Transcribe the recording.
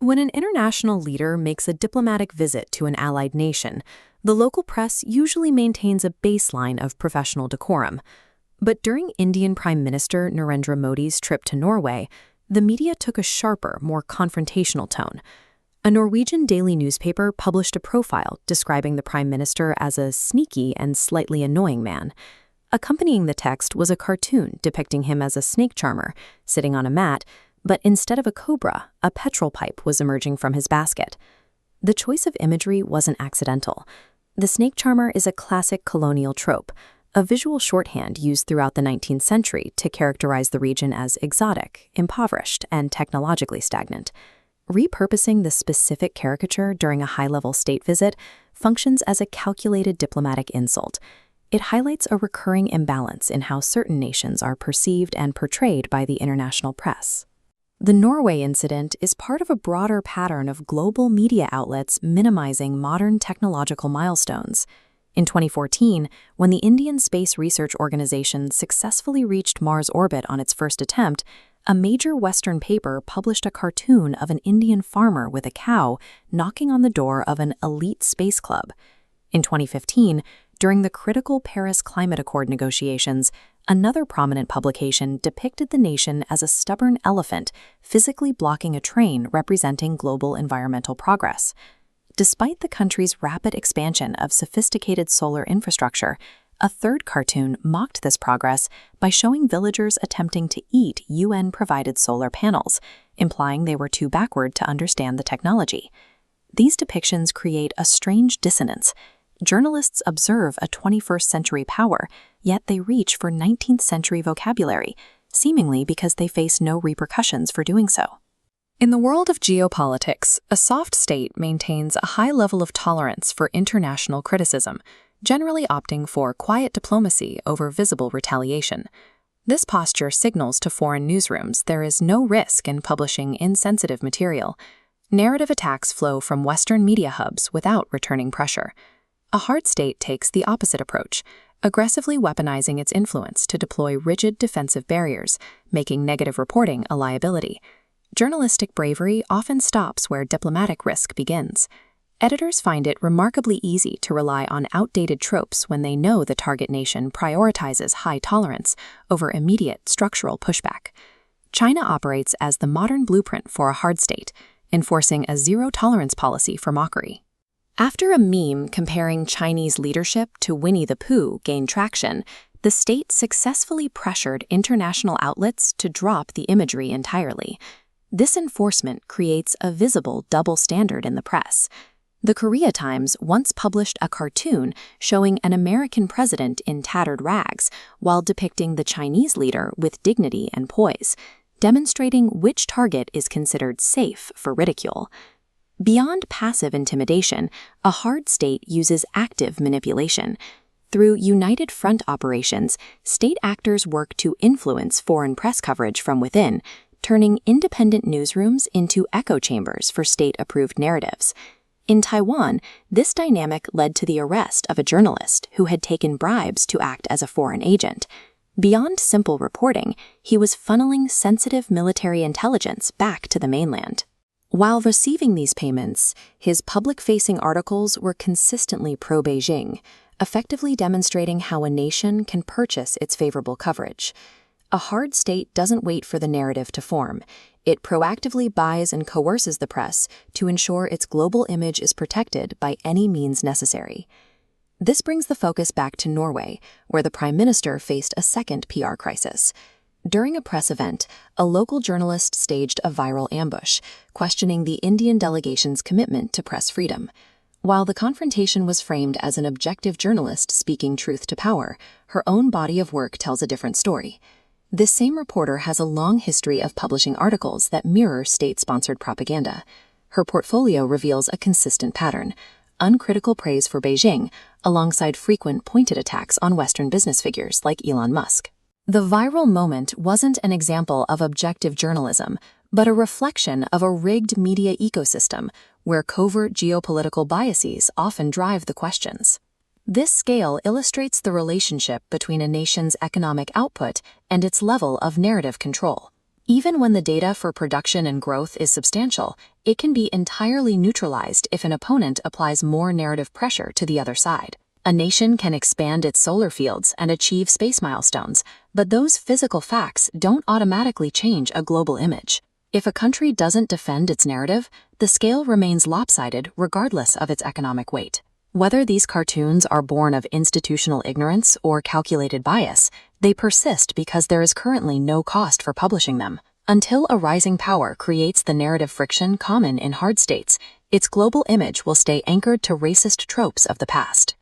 When an international leader makes a diplomatic visit to an allied nation, the local press usually maintains a baseline of professional decorum. But during Indian Prime Minister Narendra Modi's trip to Norway, the media took a sharper, more confrontational tone. A Norwegian daily newspaper published a profile describing the Prime Minister as a sneaky and slightly annoying man. Accompanying the text was a cartoon depicting him as a snake charmer, sitting on a mat, but instead of a cobra, a petrol pipe was emerging from his basket. The choice of imagery wasn't accidental. The snake charmer is a classic colonial trope, a visual shorthand used throughout the 19th century to characterize the region as exotic, impoverished, and technologically stagnant. Repurposing the specific caricature during a high-level state visit functions as a calculated diplomatic insult. It highlights a recurring imbalance in how certain nations are perceived and portrayed by the international press. The Norway incident is part of a broader pattern of global media outlets minimizing modern technological milestones. In 2014, when the Indian Space Research Organization successfully reached Mars orbit on its first attempt, a major Western paper published a cartoon of an Indian farmer with a cow knocking on the door of an elite space club. In 2015, during the critical Paris Climate Accord negotiations, another prominent publication depicted the nation as a stubborn elephant physically blocking a train representing global environmental progress. Despite the country's rapid expansion of sophisticated solar infrastructure, a third cartoon mocked this progress by showing villagers attempting to eat UN-provided solar panels, implying they were too backward to understand the technology. These depictions create a strange dissonance. Journalists observe a 21st century power, yet they reach for 19th century vocabulary, seemingly because they face no repercussions for doing so. In the world of geopolitics, a soft state maintains a high level of tolerance for international criticism, generally opting for quiet diplomacy over visible retaliation. This posture signals to foreign newsrooms there is no risk in publishing insensitive material. Narrative attacks flow from Western media hubs without returning pressure. A hard state takes the opposite approach, aggressively weaponizing its influence to deploy rigid defensive barriers, making negative reporting a liability. Journalistic bravery often stops where diplomatic risk begins. Editors find it remarkably easy to rely on outdated tropes when they know the target nation prioritizes high tolerance over immediate structural pushback. China operates as the modern blueprint for a hard state, enforcing a zero-tolerance policy for mockery. After a meme comparing Chinese leadership to Winnie the Pooh gained traction, the state successfully pressured international outlets to drop the imagery entirely. This enforcement creates a visible double standard in the press. The Korea Times once published a cartoon showing an American president in tattered rags while depicting the Chinese leader with dignity and poise, demonstrating which target is considered safe for ridicule. Beyond passive intimidation, a hard state uses active manipulation. Through United Front operations, state actors work to influence foreign press coverage from within, turning independent newsrooms into echo chambers for state-approved narratives. In Taiwan, this dynamic led to the arrest of a journalist who had taken bribes to act as a foreign agent. Beyond simple reporting, he was funneling sensitive military intelligence back to the mainland. While receiving these payments, his public-facing articles were consistently pro-Beijing, effectively demonstrating how a nation can purchase its favorable coverage. A hard state doesn't wait for the narrative to form. It proactively buys and coerces the press to ensure its global image is protected by any means necessary. This brings the focus back to Norway, where the Prime Minister faced a second PR crisis. During a press event, a local journalist staged a viral ambush, questioning the Indian delegation's commitment to press freedom. While the confrontation was framed as an objective journalist speaking truth to power, her own body of work tells a different story. This same reporter has a long history of publishing articles that mirror state-sponsored propaganda. Her portfolio reveals a consistent pattern: uncritical praise for Beijing, alongside frequent pointed attacks on Western business figures like Elon Musk. The viral moment wasn't an example of objective journalism, but a reflection of a rigged media ecosystem where covert geopolitical biases often drive the questions. This scale illustrates the relationship between a nation's economic output and its level of narrative control. Even when the data for production and growth is substantial, it can be entirely neutralized if an opponent applies more narrative pressure to the other side. A nation can expand its solar fields and achieve space milestones, but those physical facts don't automatically change a global image. If a country doesn't defend its narrative, the scale remains lopsided regardless of its economic weight. Whether these cartoons are born of institutional ignorance or calculated bias, they persist because there is currently no cost for publishing them. Until a rising power creates the narrative friction common in hard states, its global image will stay anchored to racist tropes of the past.